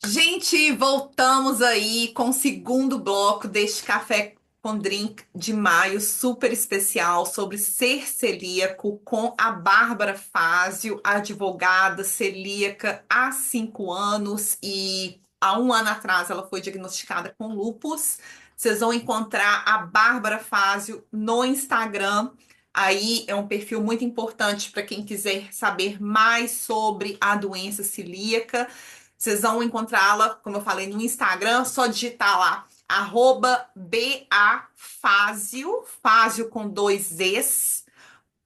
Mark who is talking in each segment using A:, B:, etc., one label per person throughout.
A: Gente, voltamos aí com o segundo bloco deste Café com Drink de maio, super especial, sobre ser celíaco, com a Bárbara Fázio, advogada celíaca há 5 anos e há um ano atrás ela foi diagnosticada com lúpus. Vocês vão encontrar a Bárbara Fázio no Instagram. Aí é um perfil muito importante para quem quiser saber mais sobre a doença celíaca. Vocês vão encontrá-la, como eu falei, no Instagram, só digitar lá, @bafázio, Fázio com dois Es,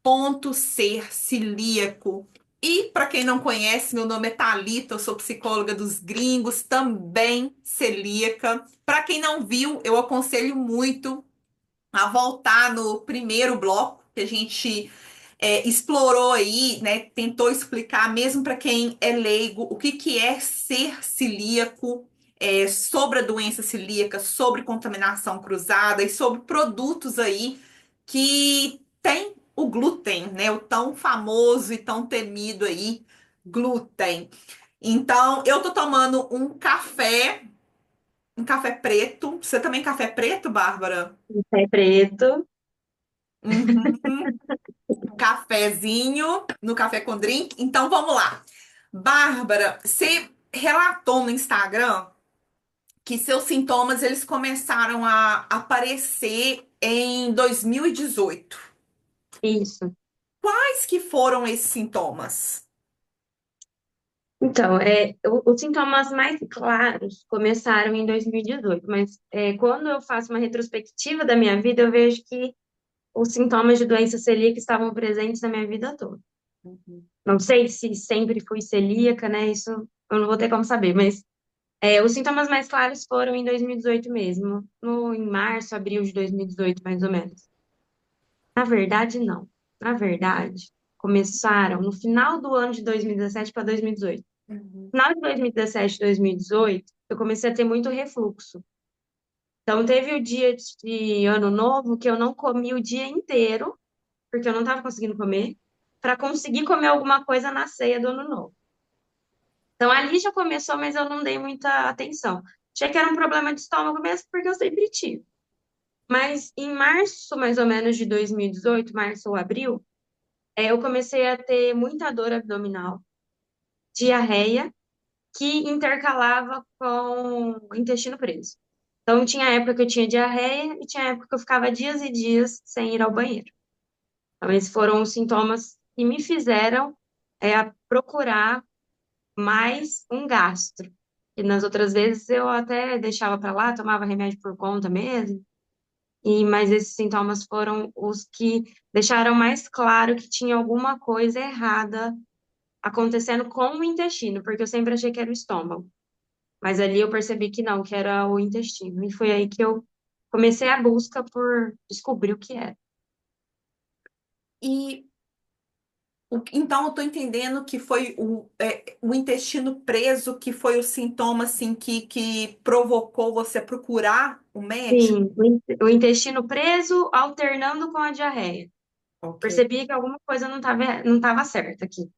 A: ponto ser celíaco. E para quem não conhece, meu nome é Thalita, eu sou psicóloga dos gringos, também celíaca. Para quem não viu, eu aconselho muito a voltar no primeiro bloco que a gente explorou aí, né? Tentou explicar, mesmo para quem é leigo, o que que é ser celíaco, sobre a doença celíaca, sobre contaminação cruzada e sobre produtos aí que tem o glúten, né? O tão famoso e tão temido aí glúten. Então, eu tô tomando um café preto. Você também café preto, Bárbara?
B: Pé preto.
A: Uhum. Um cafezinho no café com drink. Então vamos lá. Bárbara, você relatou no Instagram que seus sintomas eles começaram a aparecer em 2018.
B: Isso.
A: Quais que foram esses sintomas?
B: Então, os sintomas mais claros começaram em 2018, mas quando eu faço uma retrospectiva da minha vida, eu vejo que os sintomas de doença celíaca estavam presentes na minha vida toda. Não sei se sempre fui celíaca, né? Isso eu não vou ter como saber, mas os sintomas mais claros foram em 2018 mesmo, em março, abril de 2018, mais ou menos. Na verdade, não. Na verdade, começaram no final do ano de 2017 para 2018.
A: Uhum.
B: No final de 2017, 2018, eu comecei a ter muito refluxo. Então, teve o dia de Ano Novo que eu não comi o dia inteiro, porque eu não estava conseguindo comer, para conseguir comer alguma coisa na ceia do Ano Novo. Então, ali já começou, mas eu não dei muita atenção. Achei que era um problema de estômago mesmo, porque eu sempre tive. Mas em março, mais ou menos, de 2018, março ou abril, eu comecei a ter muita dor abdominal, diarreia, que intercalava com o intestino preso. Então, tinha época que eu tinha diarreia e tinha época que eu ficava dias e dias sem ir ao banheiro. Então, esses foram os sintomas que me fizeram procurar mais um gastro. E nas outras vezes eu até deixava para lá, tomava remédio por conta mesmo. Mas esses sintomas foram os que deixaram mais claro que tinha alguma coisa errada acontecendo com o intestino, porque eu sempre achei que era o estômago. Mas ali eu percebi que não, que era o intestino. E foi aí que eu comecei a busca por descobrir o que era.
A: E então eu tô entendendo que foi o intestino preso que foi o sintoma assim que provocou você procurar o médico.
B: Sim, o intestino preso alternando com a diarreia.
A: Ok.
B: Percebi que alguma coisa não tava certa aqui.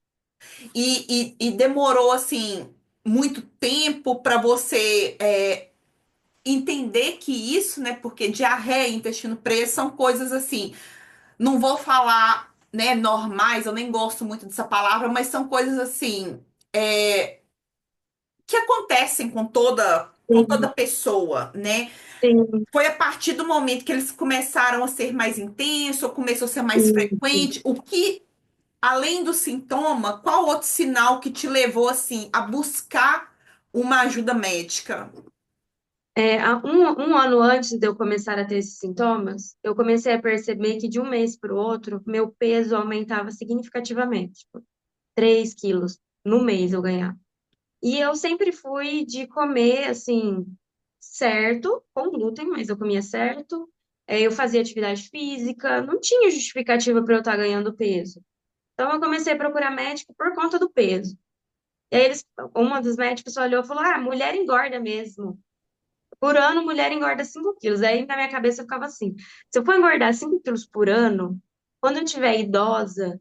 A: E demorou assim muito tempo para você entender que isso, né? Porque diarreia e intestino preso são coisas assim. Não vou falar, né, normais, eu nem gosto muito dessa palavra, mas são coisas assim que acontecem com toda
B: Sim,
A: pessoa, né?
B: sim,
A: Foi a partir do momento que eles começaram a ser mais intensos, ou começou a ser mais
B: sim.
A: frequente, o que além do sintoma, qual outro sinal que te levou assim a buscar uma ajuda médica?
B: Há um ano antes de eu começar a ter esses sintomas, eu comecei a perceber que de um mês para o outro, meu peso aumentava significativamente. Tipo, 3 quilos no mês eu ganhava. E eu sempre fui de comer, assim, certo, com glúten, mas eu comia certo. Eu fazia atividade física, não tinha justificativa para eu estar ganhando peso. Então eu comecei a procurar médico por conta do peso. E aí uma dos médicos olhou e falou: Ah, mulher engorda mesmo. Por ano, mulher engorda 5 quilos. Aí na minha cabeça eu ficava assim: se eu for engordar 5 quilos por ano, quando eu tiver idosa,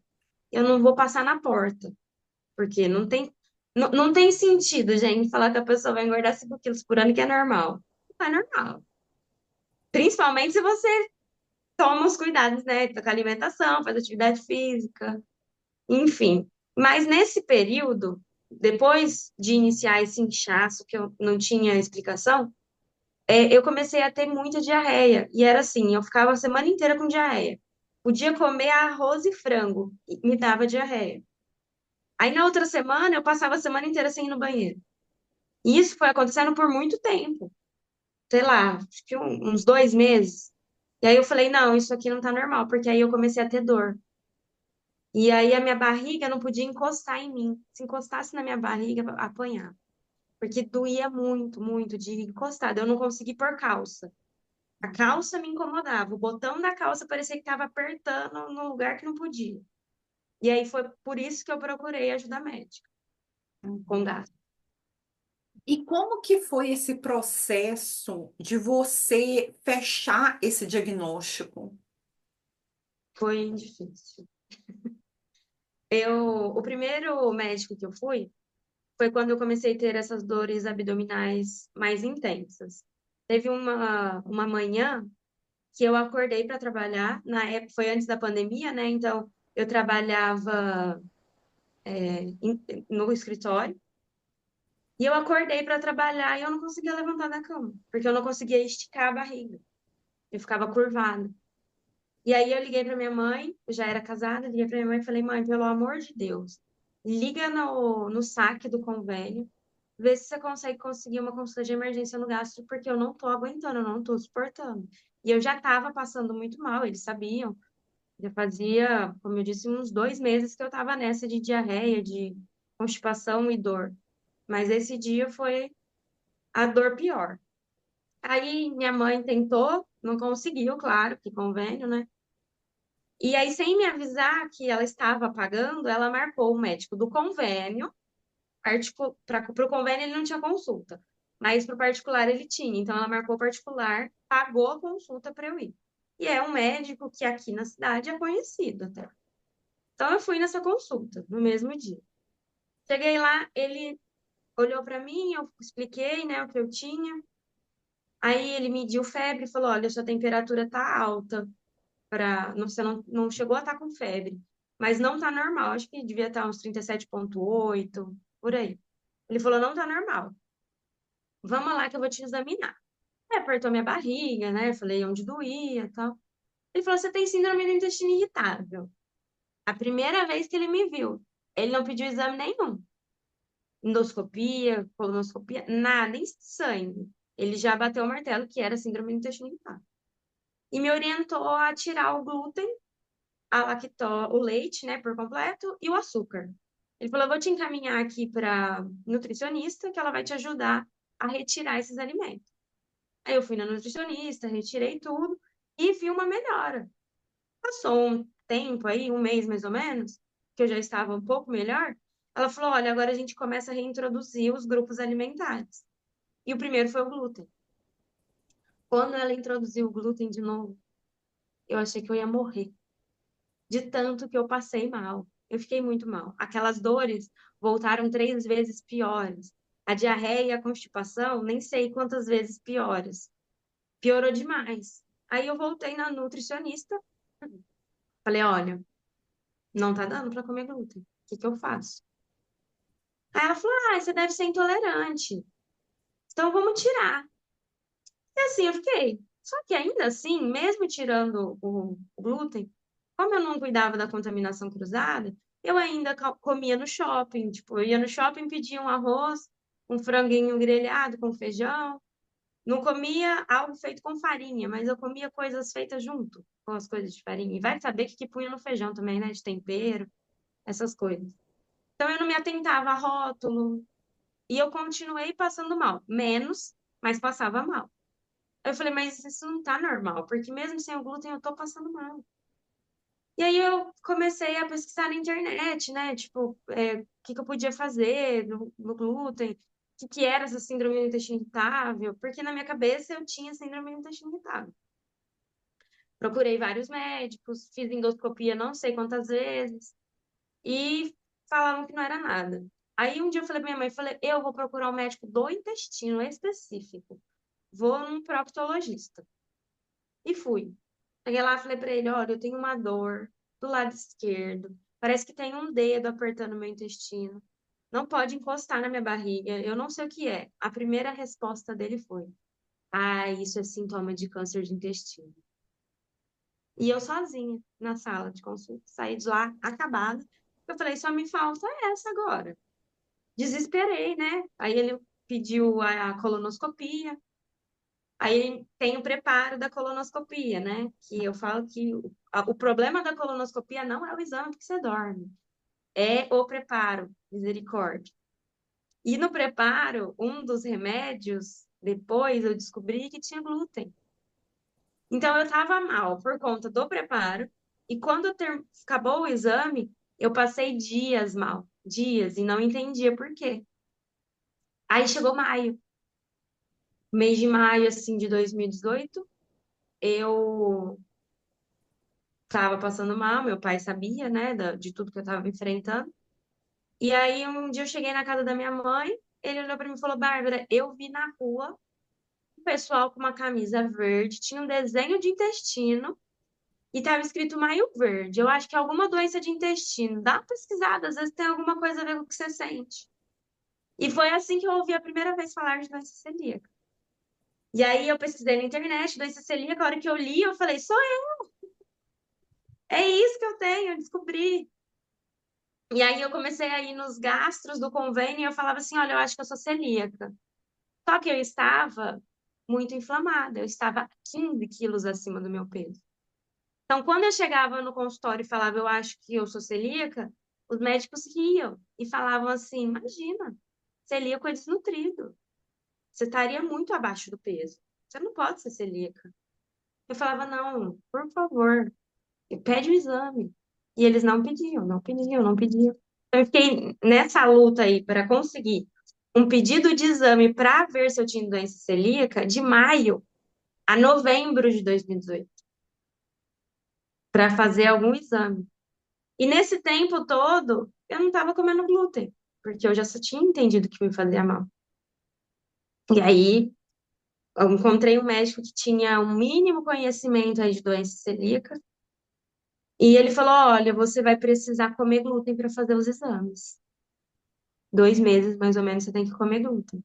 B: eu não vou passar na porta, porque não tem. Não tem sentido, gente, falar que a pessoa vai engordar 5 quilos por ano, que é normal. Não é normal. Principalmente se você toma os cuidados, né? Com a alimentação, faz atividade física, enfim. Mas nesse período, depois de iniciar esse inchaço, que eu não tinha explicação, eu comecei a ter muita diarreia. E era assim, eu ficava a semana inteira com diarreia. Podia comer arroz e frango, e me dava diarreia. Aí na outra semana, eu passava a semana inteira sem ir no banheiro. E isso foi acontecendo por muito tempo. Sei lá, acho que uns 2 meses. E aí eu falei, não, isso aqui não tá normal, porque aí eu comecei a ter dor. E aí a minha barriga não podia encostar em mim. Se encostasse na minha barriga, apanhava. Porque doía muito, muito de encostada. Eu não conseguia pôr calça. A calça me incomodava. O botão da calça parecia que estava apertando no lugar que não podia. E aí foi por isso que eu procurei ajuda médica, com
A: Uhum.
B: gasto.
A: E como que foi esse processo de você fechar esse diagnóstico?
B: Foi difícil. O primeiro médico que eu fui foi quando eu comecei a ter essas dores abdominais mais intensas. Teve uma manhã que eu acordei para trabalhar, na época foi antes da pandemia, né? Então eu trabalhava no escritório e eu acordei para trabalhar e eu não conseguia levantar da cama, porque eu não conseguia esticar a barriga. Eu ficava curvada. E aí eu liguei para minha mãe, eu já era casada, liguei para minha mãe e falei: "Mãe, pelo amor de Deus, liga no saque do convênio, vê se você consegue conseguir uma consulta de emergência no gastro, porque eu não tô aguentando, eu não tô suportando." E eu já estava passando muito mal, eles sabiam. Já fazia, como eu disse, uns 2 meses que eu estava nessa de diarreia, de constipação e dor. Mas esse dia foi a dor pior. Aí minha mãe tentou, não conseguiu, claro, que convênio, né? E aí, sem me avisar que ela estava pagando, ela marcou o médico do convênio. Para o convênio ele não tinha consulta, mas para o particular ele tinha. Então ela marcou o particular, pagou a consulta para eu ir. E é um médico que aqui na cidade é conhecido até. Então eu fui nessa consulta no mesmo dia. Cheguei lá, ele olhou para mim, eu expliquei, né, o que eu tinha. Aí ele mediu febre e falou: "Olha, sua temperatura tá alta você não chegou a estar com febre, mas não tá normal. Acho que devia estar uns 37,8 por aí." Ele falou: "Não tá normal. Vamos lá que eu vou te examinar." Aí apertou minha barriga, né? Eu falei onde doía e tal. Ele falou: "Você tem síndrome do intestino irritável." A primeira vez que ele me viu, ele não pediu exame nenhum. Endoscopia, colonoscopia, nada em sangue. Ele já bateu o martelo que era síndrome do intestino irritável. E me orientou a tirar o glúten, a lactose, o leite, né, por completo, e o açúcar. Ele falou: "Eu vou te encaminhar aqui para nutricionista, que ela vai te ajudar a retirar esses alimentos." Aí eu fui na nutricionista, retirei tudo e vi uma melhora. Passou um tempo aí, 1 mês mais ou menos, que eu já estava um pouco melhor. Ela falou: "Olha, agora a gente começa a reintroduzir os grupos alimentares." E o primeiro foi o glúten. Quando ela introduziu o glúten de novo, eu achei que eu ia morrer, de tanto que eu passei mal. Eu fiquei muito mal. Aquelas dores voltaram 3 vezes piores. A diarreia e a constipação, nem sei quantas vezes piores. Piorou demais. Aí eu voltei na nutricionista, falei: "Olha, não tá dando para comer glúten. O que que eu faço?" Aí ela falou: "Ah, você deve ser intolerante. Então vamos tirar." E assim eu fiquei. Só que ainda assim, mesmo tirando o glúten, como eu não cuidava da contaminação cruzada, eu ainda comia no shopping. Tipo, eu ia no shopping, pedia um arroz, um franguinho grelhado com feijão. Não comia algo feito com farinha, mas eu comia coisas feitas junto com as coisas de farinha. E vai saber o que que punha no feijão também, né? De tempero, essas coisas. Então eu não me atentava a rótulo e eu continuei passando mal. Menos, mas passava mal. Eu falei: "Mas isso não tá normal, porque mesmo sem o glúten eu tô passando mal." E aí eu comecei a pesquisar na internet, né? Tipo, o que que eu podia fazer no glúten, o que que era essa síndrome do intestino irritável, porque na minha cabeça eu tinha síndrome do intestino irritável. Procurei vários médicos, fiz endoscopia não sei quantas vezes, e falavam que não era nada. Aí um dia eu falei pra minha mãe, falei, eu vou procurar um médico do intestino específico. Vou num proctologista. E fui. Cheguei lá e falei pra ele, olha, eu tenho uma dor do lado esquerdo. Parece que tem um dedo apertando meu intestino. Não pode encostar na minha barriga. Eu não sei o que é. A primeira resposta dele foi: ah, isso é sintoma de câncer de intestino. E eu sozinha na sala de consulta, saí de lá acabada. Eu falei, só me falta essa agora. Desesperei, né? Aí ele pediu a colonoscopia. Aí tem o preparo da colonoscopia, né? Que eu falo que o problema da colonoscopia não é o exame que você dorme, é o preparo, misericórdia. E no preparo, um dos remédios, depois eu descobri que tinha glúten. Então eu estava mal por conta do preparo, e quando acabou o exame, eu passei dias mal, dias, e não entendia por quê. Aí chegou maio, mês de maio, assim, de 2018, eu estava passando mal, meu pai sabia, né, de tudo que eu estava enfrentando. E aí um dia eu cheguei na casa da minha mãe, ele olhou para mim e falou: Bárbara, eu vi na rua um pessoal com uma camisa verde, tinha um desenho de intestino e estava escrito maio verde. Eu acho que é alguma doença de intestino. Dá uma pesquisada, às vezes tem alguma coisa a ver com o que você sente. E foi assim que eu ouvi a primeira vez falar de doença celíaca. E aí eu pesquisei na internet, doença celíaca, a hora que eu li, eu falei, sou eu, é isso que eu tenho, eu descobri. E aí eu comecei a ir nos gastros do convênio e eu falava assim, olha, eu acho que eu sou celíaca. Só que eu estava muito inflamada, eu estava 15 quilos acima do meu peso. Então, quando eu chegava no consultório e falava, eu acho que eu sou celíaca, os médicos riam e falavam assim, imagina, celíaco é desnutrido. Você estaria muito abaixo do peso. Você não pode ser celíaca. Eu falava, não, por favor, pede o exame. E eles não pediam, não pediam, não pediam. Então, eu fiquei nessa luta aí para conseguir um pedido de exame para ver se eu tinha doença celíaca de maio a novembro de 2018, para fazer algum exame. E nesse tempo todo, eu não estava comendo glúten, porque eu já só tinha entendido que me fazia mal. E aí, eu encontrei um médico que tinha um mínimo conhecimento aí de doença celíaca, e ele falou: olha, você vai precisar comer glúten para fazer os exames. 2 meses, mais ou menos, você tem que comer glúten.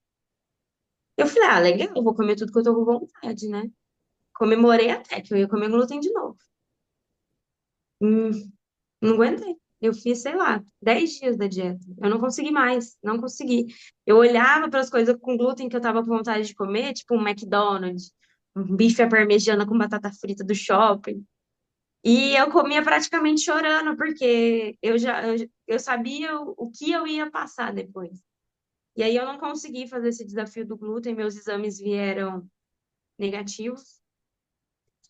B: Eu falei: ah, legal, eu vou comer tudo que eu tô com vontade, né? Comemorei até que eu ia comer glúten de novo. Hum, não aguentei. Eu fiz, sei lá, 10 dias da dieta. Eu não consegui mais, não consegui. Eu olhava para as coisas com glúten que eu tava com vontade de comer, tipo um McDonald's, um bife à parmegiana com batata frita do shopping. E eu comia praticamente chorando, porque eu sabia o que eu ia passar depois. E aí eu não consegui fazer esse desafio do glúten, meus exames vieram negativos.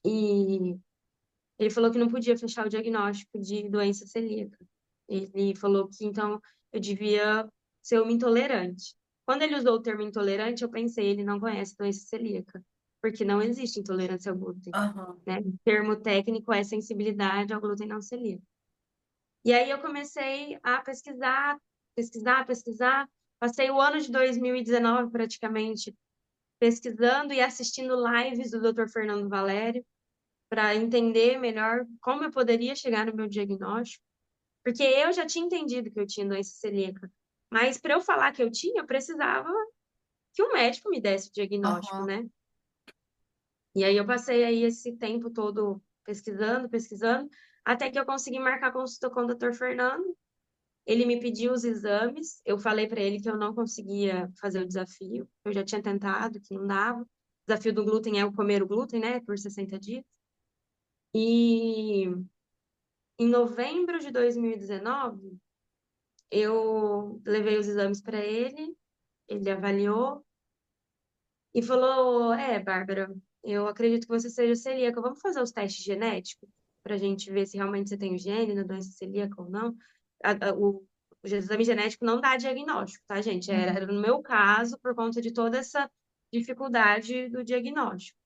B: E ele falou que não podia fechar o diagnóstico de doença celíaca. Ele falou que então eu devia ser uma intolerante. Quando ele usou o termo intolerante, eu pensei, ele não conhece doença celíaca, porque não existe intolerância ao glúten,
A: Aham.
B: né? O termo técnico é sensibilidade ao glúten não celíaco. E aí eu comecei a pesquisar, pesquisar, pesquisar. Passei o ano de 2019 praticamente pesquisando e assistindo lives do Dr. Fernando Valério para entender melhor como eu poderia chegar no meu diagnóstico, porque eu já tinha entendido que eu tinha doença celíaca, mas para eu falar que eu tinha, eu precisava que o médico me desse o diagnóstico,
A: Aham.
B: né? E aí eu passei aí esse tempo todo pesquisando, pesquisando, até que eu consegui marcar consulta com o Dr. Fernando. Ele me pediu os exames, eu falei para ele que eu não conseguia fazer o desafio, eu já tinha tentado, que não dava. O desafio do glúten é o comer o glúten, né, por 60 dias. E em novembro de 2019, eu levei os exames para ele, ele avaliou e falou: É, Bárbara, eu acredito que você seja celíaca. Vamos fazer os testes genéticos para a gente ver se realmente você tem o gene da doença celíaca ou não. O exame genético não dá diagnóstico, tá, gente? Era
A: Uhum.
B: no meu caso, por conta de toda essa dificuldade do diagnóstico.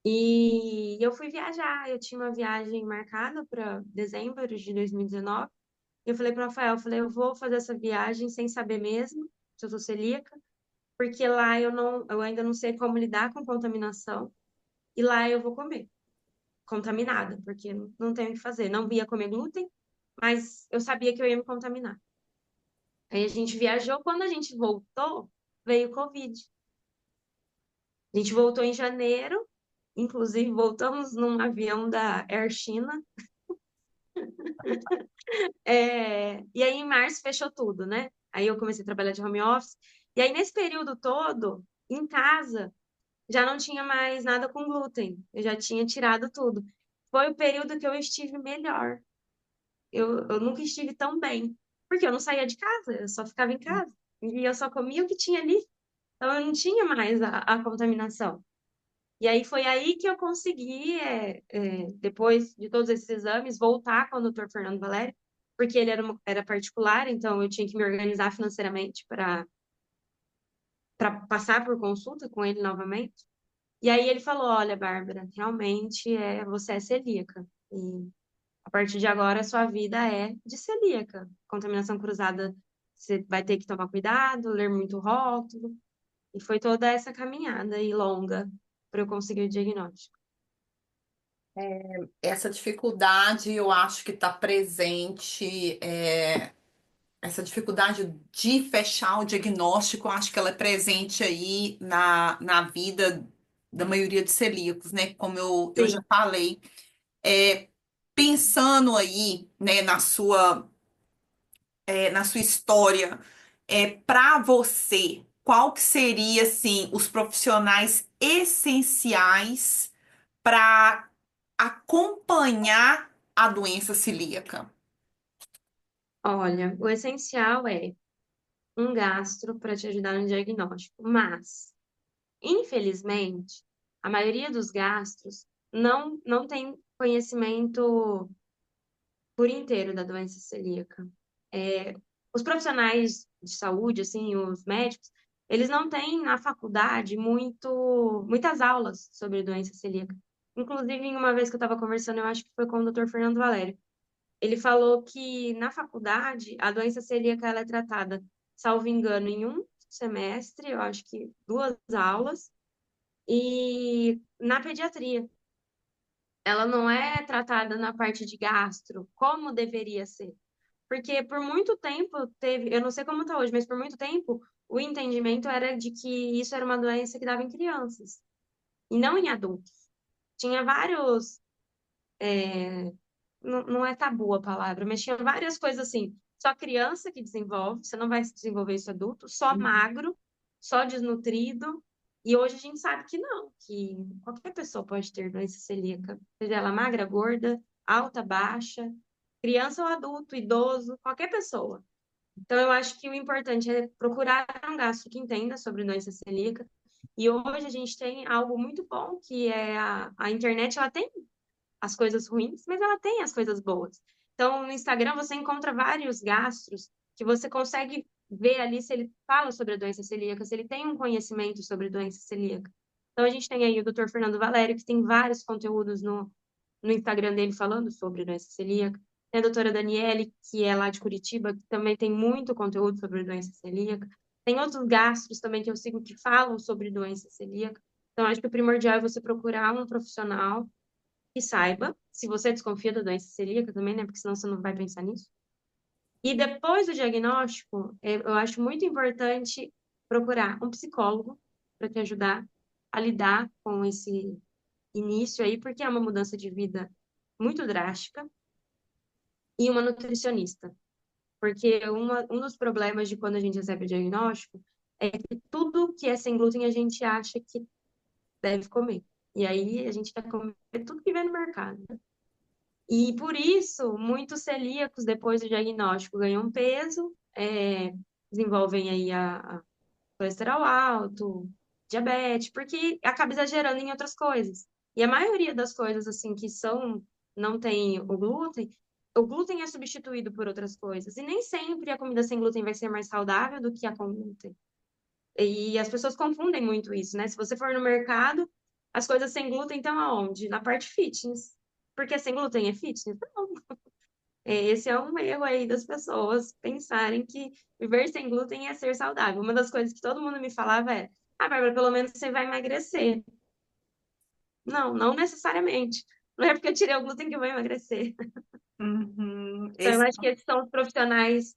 B: E eu fui viajar, eu tinha uma viagem marcada para dezembro de 2019. E eu falei pro Rafael, eu falei, eu vou fazer essa viagem sem saber mesmo se eu sou celíaca, porque lá eu ainda não sei como lidar com contaminação, e lá eu vou comer contaminada, porque não tenho o que fazer. Não via comer glúten, mas eu sabia que eu ia me contaminar. Aí a gente viajou, quando a gente voltou, veio o Covid. A gente voltou em janeiro, inclusive voltamos num avião da Air China. E aí em março fechou tudo, né? Aí eu comecei a trabalhar de home office. E aí nesse período todo, em casa, já não tinha mais nada com glúten. Eu já tinha tirado tudo. Foi o período que eu estive melhor. Eu nunca estive tão bem, porque eu não saía de casa, eu só ficava em casa. E eu só comia o que tinha ali. Então eu não tinha mais a contaminação. E aí foi aí que eu consegui, depois de todos esses exames, voltar com o doutor Fernando Valério, porque ele era particular, então eu tinha que me organizar financeiramente para passar por consulta com ele novamente. E aí ele falou: Olha, Bárbara, realmente você é celíaca. E a partir de agora, a sua vida é de celíaca. Contaminação cruzada, você vai ter que tomar cuidado, ler muito rótulo. E foi toda essa caminhada aí longa para eu conseguir o diagnóstico.
A: Essa dificuldade eu acho que está presente, essa dificuldade de fechar o diagnóstico, eu acho que ela é presente aí na vida da maioria dos celíacos, né? Como eu já
B: Sim,
A: falei. É, pensando aí, né, na sua história, para você, qual que seria, assim, os profissionais essenciais para acompanhar a doença celíaca?
B: olha, o essencial é um gastro para te ajudar no diagnóstico, mas, infelizmente, a maioria dos gastros não tem conhecimento por inteiro da doença celíaca. É, os profissionais de saúde, assim, os médicos, eles não têm na faculdade muitas aulas sobre doença celíaca. Inclusive, em uma vez que eu estava conversando, eu acho que foi com o doutor Fernando Valério, ele falou que na faculdade a doença celíaca ela é tratada, salvo engano, em um semestre, eu acho que duas aulas, e na pediatria. Ela não é tratada na parte de gastro como deveria ser. Porque por muito tempo teve, eu não sei como está hoje, mas por muito tempo o entendimento era de que isso era uma doença que dava em crianças e não em adultos. Tinha vários, não é tabu a palavra, mas tinha várias coisas assim. Só criança que desenvolve, você não vai desenvolver isso adulto, só magro, só desnutrido. E hoje a gente sabe que não, que qualquer pessoa pode ter doença celíaca, seja ela magra, gorda, alta, baixa, criança ou adulto, idoso, qualquer pessoa. Então, eu acho que o importante é procurar um gastro que entenda sobre doença celíaca. E hoje a gente tem algo muito bom, que é a internet, ela tem as coisas ruins, mas ela tem as coisas boas. Então, no Instagram você encontra vários gastros que você consegue ver ali se ele fala sobre a doença celíaca, se ele tem um conhecimento sobre doença celíaca. Então, a gente tem aí o Dr. Fernando Valério, que tem vários conteúdos no Instagram dele falando sobre doença celíaca. Tem a doutora Daniele, que é lá de Curitiba, que também tem muito conteúdo sobre doença celíaca. Tem outros gastros também que eu sigo que falam sobre doença celíaca. Então, acho que o primordial é você procurar um profissional que saiba, se você desconfia da doença celíaca também, né? Porque senão você não vai pensar nisso. E depois do diagnóstico, eu acho muito importante procurar um psicólogo para te ajudar a lidar com esse início aí, porque é uma mudança de vida muito drástica, e uma nutricionista. Porque um dos problemas de quando a gente recebe o diagnóstico é que tudo que é sem glúten a gente acha que deve comer. E aí a gente quer comer tudo que vem no mercado. E por isso, muitos celíacos, depois do diagnóstico, ganham peso, desenvolvem aí a colesterol alto, diabetes, porque acaba exagerando em outras coisas. E a maioria das coisas, assim, não tem o glúten é substituído por outras coisas. E nem sempre a comida sem glúten vai ser mais saudável do que a com glúten. E as pessoas confundem muito isso, né? Se você for no mercado, as coisas sem glúten estão aonde? Na parte fitness. Porque sem glúten é fitness? Não. Esse é um erro aí das pessoas pensarem que viver sem glúten é ser saudável. Uma das coisas que todo mundo me falava é: ah, Bárbara, pelo menos você vai emagrecer. Não, não necessariamente. Não é porque eu tirei o glúten que eu vou emagrecer.
A: Uhum.
B: Então, eu acho que esses são os profissionais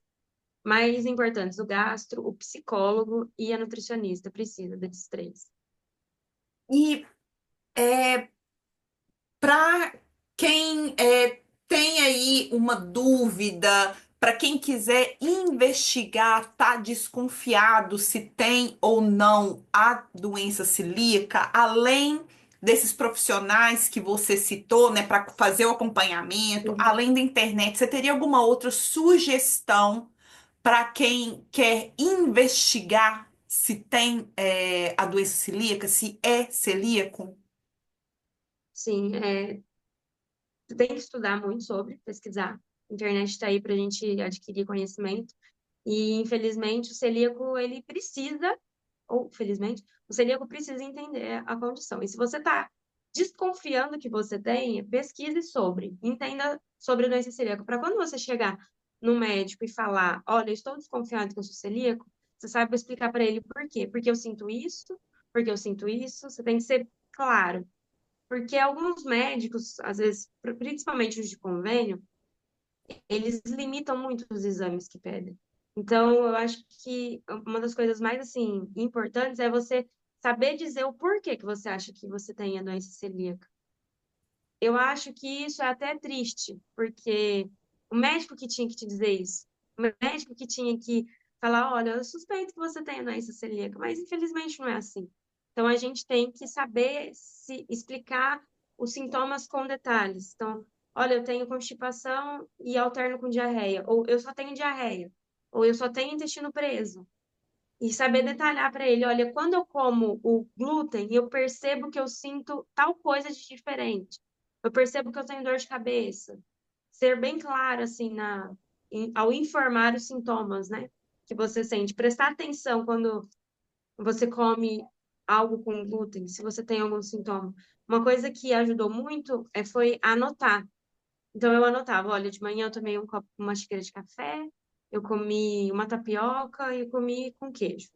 B: mais importantes: o gastro, o psicólogo e a nutricionista. Precisa desses três.
A: E para quem tem aí uma dúvida, para quem quiser investigar, tá desconfiado se tem ou não a doença celíaca, além desses profissionais que você citou, né, para fazer o acompanhamento,
B: Uhum.
A: além da internet, você teria alguma outra sugestão para quem quer investigar se tem a doença celíaca, se é celíaco?
B: Sim, tem que estudar muito sobre, pesquisar. A internet está aí para a gente adquirir conhecimento. E, infelizmente, o celíaco, ele precisa, ou felizmente, o celíaco precisa entender a condição. E se você está desconfiando que você tem, pesquise sobre, entenda sobre a doença celíaca. Para quando você chegar no médico e falar, olha, eu estou desconfiado que eu sou celíaco, você sabe explicar para ele por quê. Porque eu sinto isso, porque eu sinto isso. Você tem que ser claro. Porque alguns médicos, às vezes, principalmente os de convênio, eles limitam muito os exames que pedem. Então, eu acho que uma das coisas mais, assim, importantes é você saber dizer o porquê que você acha que você tem a doença celíaca. Eu acho que isso é até triste, porque o médico que tinha que te dizer isso, o médico que tinha que falar, olha, eu suspeito que você tem a doença celíaca, mas infelizmente não é assim. Então a gente tem que saber se explicar os sintomas com detalhes. Então, olha, eu tenho constipação e alterno com diarreia, ou eu só tenho diarreia, ou eu só tenho intestino preso. E saber detalhar para ele, olha, quando eu como o glúten, eu percebo que eu sinto tal coisa de diferente. Eu percebo que eu tenho dor de cabeça. Ser bem claro, assim, ao informar os sintomas, né? Que você sente. Prestar atenção quando você come algo com glúten, se você tem algum sintoma. Uma coisa que ajudou muito foi anotar. Então, eu anotava, olha, de manhã eu tomei uma xícara de café, eu comi uma tapioca e eu comi com queijo.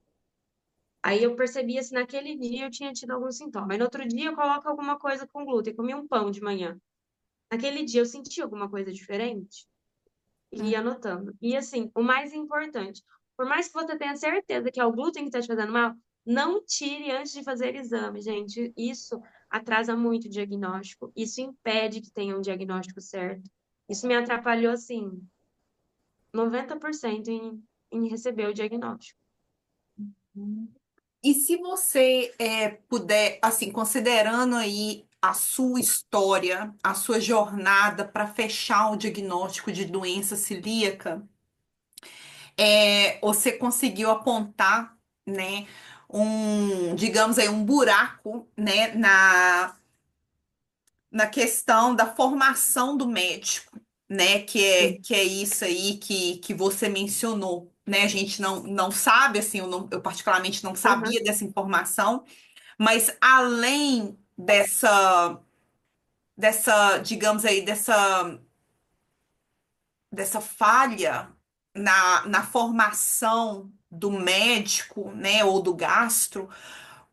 B: Aí eu percebia se naquele dia eu tinha tido algum sintoma. Aí no outro dia eu coloco alguma coisa com glúten, comi um pão de manhã. Naquele dia eu senti alguma coisa diferente e ia anotando. E assim, o mais importante, por mais que você tenha certeza que é o glúten que está te fazendo mal, não tire antes de fazer exame, gente. Isso atrasa muito o diagnóstico, isso impede que tenha um diagnóstico certo. Isso me atrapalhou, assim, 90% em receber o diagnóstico.
A: E se você puder, assim, considerando aí a sua história, a sua jornada para fechar o diagnóstico de doença celíaca, você conseguiu apontar, né, digamos aí, um buraco, né, na questão da formação do médico, né?
B: Sim.
A: Que é isso aí que você mencionou, né? A gente não sabe, assim, eu particularmente não
B: Aham.
A: sabia dessa informação, mas além digamos aí, dessa falha na formação do médico, né, ou do gastro.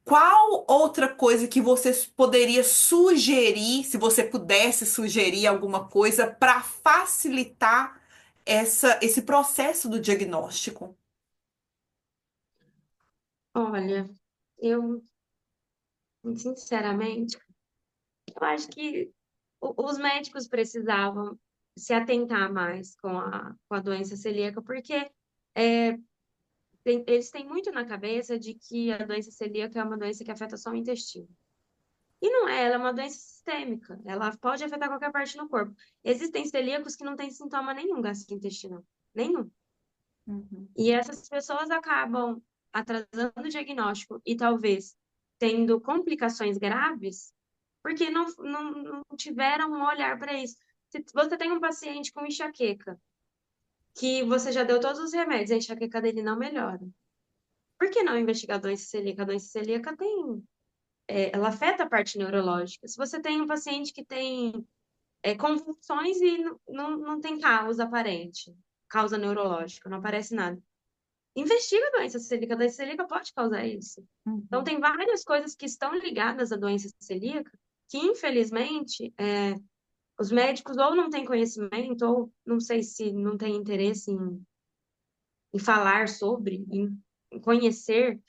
A: Qual outra coisa que você poderia sugerir, se você pudesse sugerir alguma coisa para facilitar esse processo do diagnóstico?
B: Olha, eu, sinceramente, eu acho que os médicos precisavam se atentar mais com a doença celíaca, porque é, eles têm muito na cabeça de que a doença celíaca é uma doença que afeta só o intestino. E não é, ela é uma doença sistêmica. Ela pode afetar qualquer parte do corpo. Existem celíacos que não têm sintoma nenhum gastrointestinal. Nenhum.
A: Uhum.
B: E essas pessoas acabam atrasando o diagnóstico e talvez tendo complicações graves porque não tiveram um olhar para isso. Se você tem um paciente com enxaqueca, que você já deu todos os remédios, a enxaqueca dele não melhora. Por que não investigar a doença celíaca? A doença celíaca ela afeta a parte neurológica. Se você tem um paciente que tem convulsões e não tem causa aparente, causa neurológica, não aparece nada. Investiga a doença celíaca. A doença celíaca pode causar isso. Então,
A: Uhum.
B: tem várias coisas que estão ligadas à doença celíaca que, infelizmente, os médicos ou não têm conhecimento, ou não sei se não têm interesse em falar sobre, em conhecer.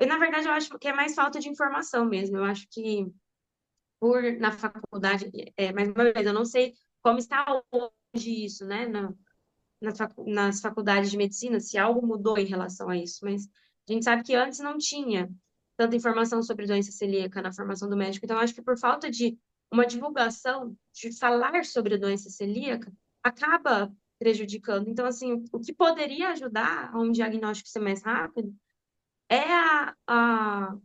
B: Na verdade, eu acho que é mais falta de informação mesmo. Eu acho que na faculdade, mais uma vez, eu não sei como está hoje isso, né, nas faculdades de medicina, se algo mudou em relação a isso, mas a gente sabe que antes não tinha tanta informação sobre doença celíaca na formação do médico, então acho que por falta de uma divulgação, de falar sobre a doença celíaca, acaba prejudicando. Então, assim, o que poderia ajudar a um diagnóstico ser mais rápido é a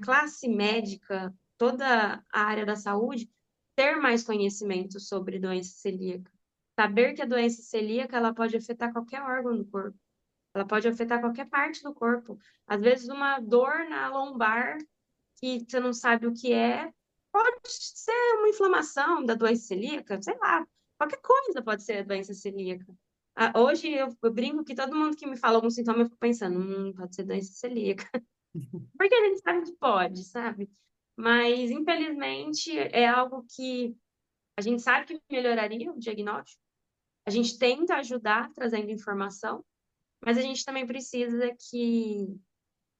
B: classe médica, toda a área da saúde, ter mais conhecimento sobre doença celíaca. Saber que a doença celíaca ela pode afetar qualquer órgão do corpo, ela pode afetar qualquer parte do corpo. Às vezes, uma dor na lombar que você não sabe o que é, pode ser uma inflamação da doença celíaca, sei lá, qualquer coisa pode ser a doença celíaca. Hoje eu brinco que todo mundo que me fala algum sintoma, eu fico pensando, pode ser doença celíaca. Porque a gente sabe que pode, sabe? Mas, infelizmente, é algo que a gente sabe que melhoraria o diagnóstico. A gente tenta ajudar trazendo informação, mas a gente também precisa que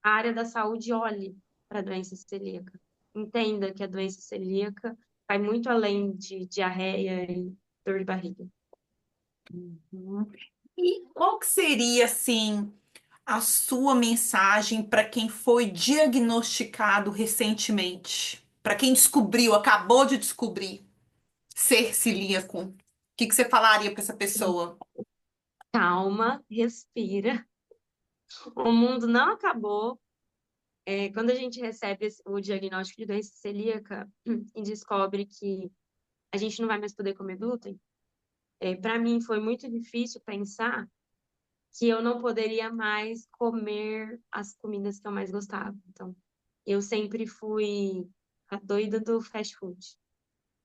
B: a área da saúde olhe para a doença celíaca. Entenda que a doença celíaca vai muito além de diarreia e dor de barriga.
A: Uhum. E qual que seria, assim, a sua mensagem para quem foi diagnosticado recentemente? Para quem descobriu, acabou de descobrir ser celíaco? O que que você falaria para essa pessoa?
B: Calma, respira. O mundo não acabou. Quando a gente recebe o diagnóstico de doença celíaca e descobre que a gente não vai mais poder comer glúten, para mim foi muito difícil pensar que eu não poderia mais comer as comidas que eu mais gostava. Então, eu sempre fui a doida do fast food.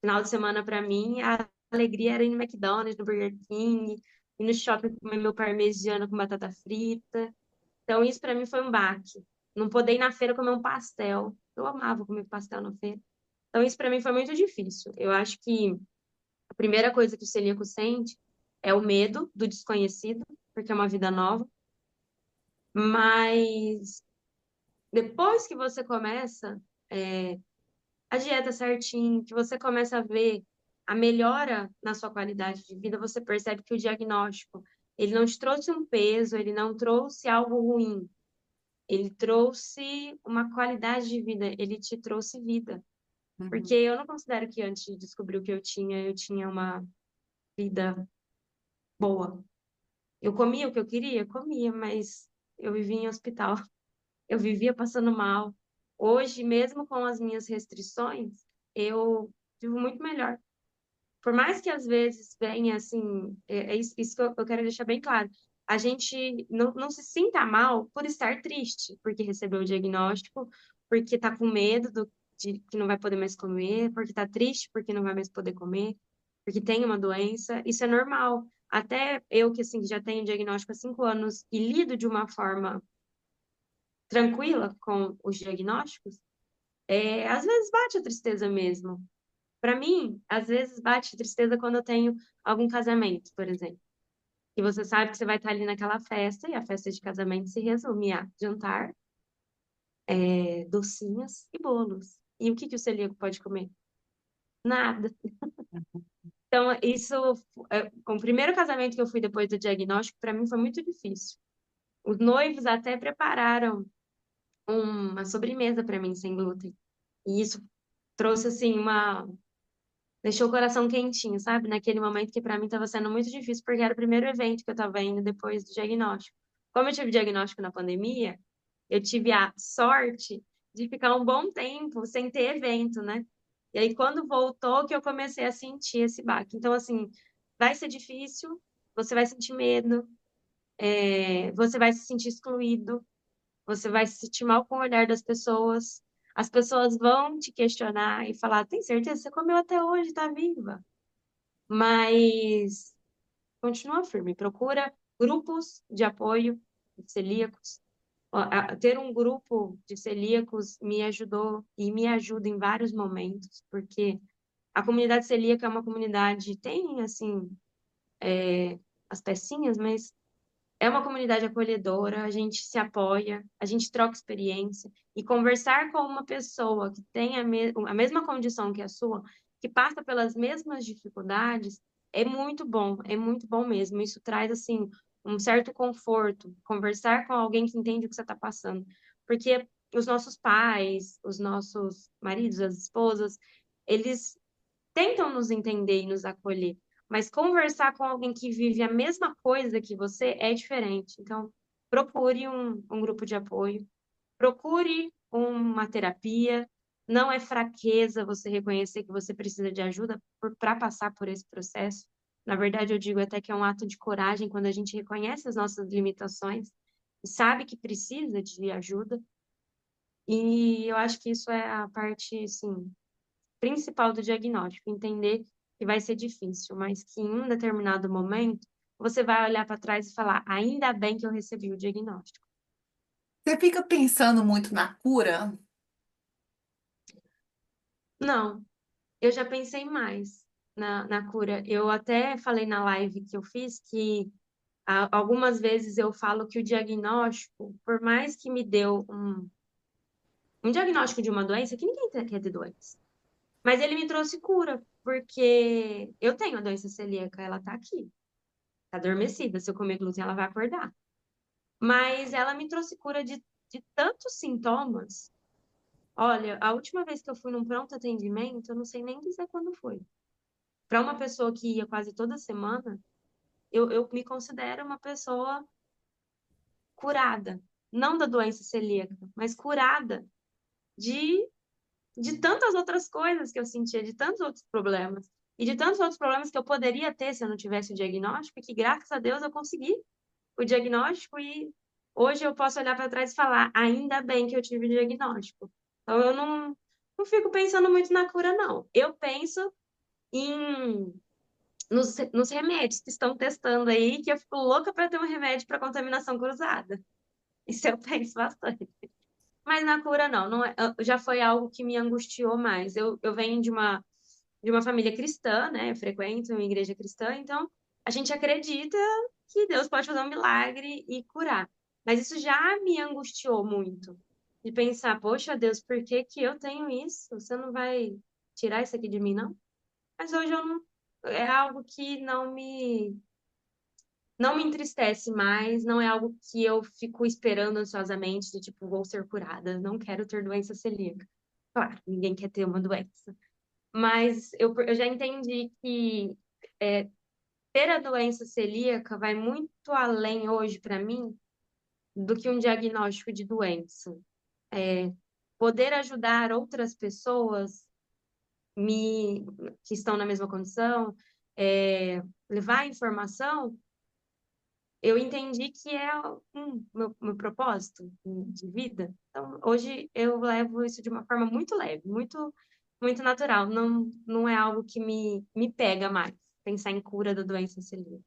B: Final de semana, para mim, a alegria era ir no McDonald's, no Burger King, ir no shopping comer meu parmegiana com batata frita. Então, isso para mim foi um baque. Não poder ir na feira comer um pastel. Eu amava comer pastel na feira. Então, isso para mim foi muito difícil. Eu acho que a primeira coisa que o celíaco sente é o medo do desconhecido, porque é uma vida nova. Mas depois que você começa a dieta certinho, que você começa a ver a melhora na sua qualidade de vida, você percebe que o diagnóstico, ele não te trouxe um peso, ele não trouxe algo ruim, ele trouxe uma qualidade de vida, ele te trouxe vida. Porque
A: Uhum.
B: eu não considero que antes de descobrir o que eu tinha uma vida boa. Eu comia o que eu queria? Comia, mas eu vivia em hospital. Eu vivia passando mal. Hoje, mesmo com as minhas restrições, eu vivo muito melhor. Por mais que às vezes venha assim, isso que eu quero deixar bem claro. A gente não se sinta mal por estar triste, porque recebeu o diagnóstico, porque tá com medo de que não vai poder mais comer, porque tá triste porque não vai mais poder comer, porque tem uma doença. Isso é normal. Até eu que assim já tenho diagnóstico há 5 anos e lido de uma forma tranquila com os diagnósticos, às vezes bate a tristeza mesmo. Para mim, às vezes bate tristeza quando eu tenho algum casamento, por exemplo. E você sabe que você vai estar ali naquela festa, e a festa de casamento se resume a jantar, docinhos e bolos. E o que que o celíaco pode comer? Nada. Então, isso, com o primeiro casamento que eu fui depois do diagnóstico, para mim foi muito difícil. Os noivos até prepararam uma sobremesa para mim sem glúten. E isso trouxe, assim, deixou o coração quentinho, sabe? Naquele momento que para mim estava sendo muito difícil, porque era o primeiro evento que eu estava indo depois do diagnóstico. Como eu tive diagnóstico na pandemia, eu tive a sorte de ficar um bom tempo sem ter evento, né? E aí, quando voltou, que eu comecei a sentir esse baque. Então, assim, vai ser difícil, você vai sentir medo, você vai se sentir excluído, você vai se sentir mal com o olhar das pessoas. As pessoas vão te questionar e falar: tem certeza? Você comeu até hoje, tá viva? Mas continua firme, procura grupos de apoio de celíacos. Ó, ter um grupo de celíacos me ajudou e me ajuda em vários momentos, porque a comunidade celíaca é uma comunidade, tem assim, as pecinhas, mas é uma comunidade acolhedora, a gente se apoia, a gente troca experiência e conversar com uma pessoa que tem a mesma condição que a sua, que passa pelas mesmas dificuldades, é muito bom mesmo. Isso traz assim um certo conforto, conversar com alguém que entende o que você está passando, porque os nossos pais, os nossos maridos, as esposas, eles tentam nos entender e nos acolher, mas conversar com alguém que vive a mesma coisa que você é diferente. Então, procure um grupo de apoio, procure uma terapia. Não é fraqueza você reconhecer que você precisa de ajuda para passar por esse processo. Na verdade, eu digo até que é um ato de coragem quando a gente reconhece as nossas limitações e sabe que precisa de ajuda. E eu acho que isso é a parte, assim, principal do diagnóstico, entender que vai ser difícil, mas que em um determinado momento você vai olhar para trás e falar: ainda bem que eu recebi o diagnóstico.
A: Você fica pensando muito na cura?
B: Não, eu já pensei mais na cura. Eu até falei na live que eu fiz que algumas vezes eu falo que o diagnóstico, por mais que me deu um diagnóstico de uma doença, que ninguém quer ter doença, mas ele me trouxe cura, porque eu tenho a doença celíaca, ela tá aqui. Tá adormecida. Se eu comer glúten, ela vai acordar. Mas ela me trouxe cura de tantos sintomas. Olha, a última vez que eu fui num pronto atendimento, eu não sei nem dizer quando foi. Para uma pessoa que ia quase toda semana, eu me considero uma pessoa curada. Não da doença celíaca, mas curada de, de tantas outras coisas que eu sentia, de tantos outros problemas. E de tantos outros problemas que eu poderia ter se eu não tivesse o diagnóstico, e que graças a Deus eu consegui o diagnóstico e hoje eu posso olhar para trás e falar, ainda bem que eu tive o diagnóstico. Então eu não fico pensando muito na cura, não. Eu penso nos remédios que estão testando aí, que eu fico louca para ter um remédio para contaminação cruzada. Isso eu penso bastante. Mas na cura, não, não é, já foi algo que me angustiou mais. Eu venho de uma família cristã, né? Eu frequento uma igreja cristã, então a gente acredita que Deus pode fazer um milagre e curar. Mas isso já me angustiou muito. De pensar, poxa, Deus, por que que eu tenho isso? Você não vai tirar isso aqui de mim, não? Mas hoje eu não, é algo que não me entristece mais, não é algo que eu fico esperando ansiosamente, de tipo, vou ser curada, não quero ter doença celíaca. Claro, ninguém quer ter uma doença. Mas eu já entendi que ter a doença celíaca vai muito além hoje para mim do que um diagnóstico de doença. Poder ajudar outras pessoas que estão na mesma condição, levar informação, eu entendi que é meu propósito de vida. Então, hoje eu levo isso de uma forma muito leve, muito natural. Não é algo que me pega mais, pensar em cura da doença celíaca.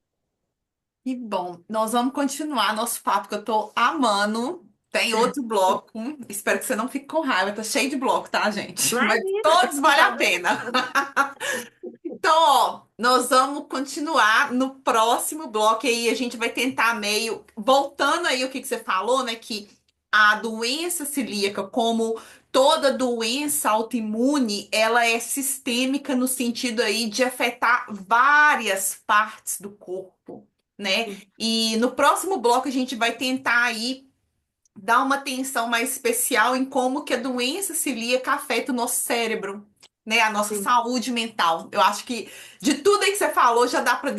A: E bom, nós vamos continuar nosso papo que eu tô amando. Tem outro bloco. Espero que você não fique com raiva. Tá cheio de bloco, tá, gente? Mas
B: Imagina,
A: todos
B: tô
A: valem a pena.
B: adorando.
A: Então, ó, nós vamos continuar no próximo bloco e aí a gente vai tentar meio voltando aí o que você falou, né, que a doença celíaca, como toda doença autoimune, ela é sistêmica no sentido aí de afetar várias partes do corpo, né? E no próximo bloco a gente vai tentar aí dar uma atenção mais especial em como que a doença celíaca afeta o nosso cérebro, né? A nossa
B: Sim,
A: saúde mental. Eu acho que de tudo aí que você falou já dá para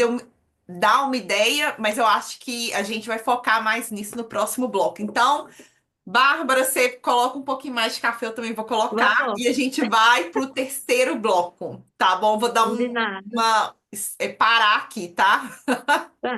A: dar uma ideia, mas eu acho que a gente vai focar mais nisso no próximo bloco. Então, Bárbara, você coloca um pouquinho mais de café, eu também vou colocar,
B: vamos,
A: e a gente vai pro terceiro bloco, tá bom? Vou dar
B: combinado.
A: parar aqui, tá?
B: Tá.